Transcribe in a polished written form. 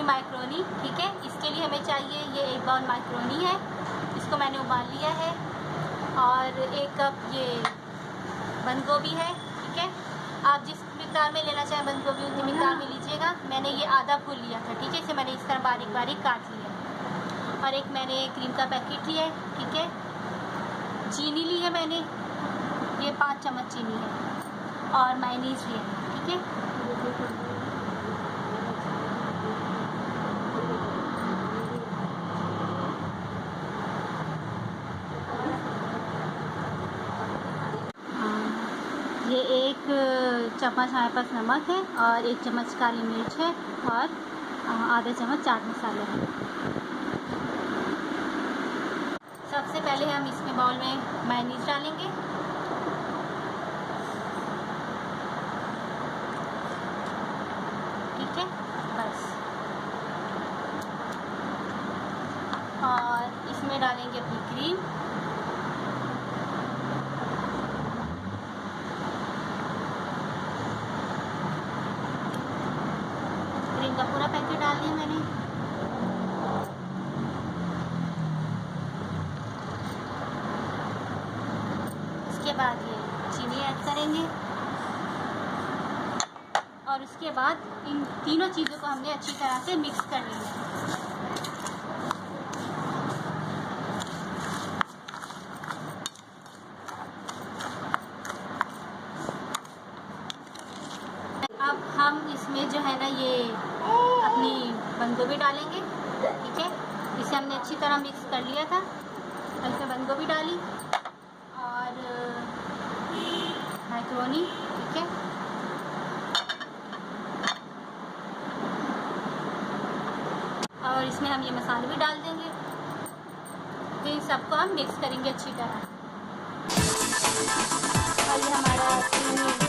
Macaroni. ठीक है, इसके लिए हमें चाहिए ये 1 बाउल माइक्रोनी है, इसको मैंने उबाल लिया है, और 1 कप ये बंद गोभी है। ठीक है, आप जिस मिकदार में लेना चाहें बंद गोभी उतनी मिकदार में लीजिएगा। मैंने ये आधा फूल लिया था। ठीक है, इसे मैंने इस तरह बारीक बारीक काट लिया। और एक मैंने क्रीम का पैकेट लिया है। ठीक है, चीनी ली है मैंने, ये 5 चम्मच चीनी है, और मायोनीज ली है। ठीक है, ये 1 चम्मच हमारे पास नमक है, और 1 चम्मच काली मिर्च है, और आधा चम्मच चाट मसाला है। सबसे पहले हम इसमें बाउल में मायोनीज डालेंगे। ठीक है, बस, और इसमें डालेंगे अपनी क्रीम। क्रीम का पूरा पैकेट डाल दिया मैंने। इसके बाद ये चीनी ऐड करेंगे, और उसके बाद इन तीनों चीज़ों को हमने अच्छी तरह से मिक्स कर लिया है। अब हम इसमें जो है ना ये अपनी बंद गोभी डालेंगे। ठीक है, इसे हमने अच्छी तरह मिक्स कर लिया था, और इसमें बंद गोभी डाली और मैक्रोनी। ठीक है, और इसमें हम ये मसाले भी डाल देंगे। तो इन सबको हम मिक्स करेंगे अच्छी तरह, और ये हमारा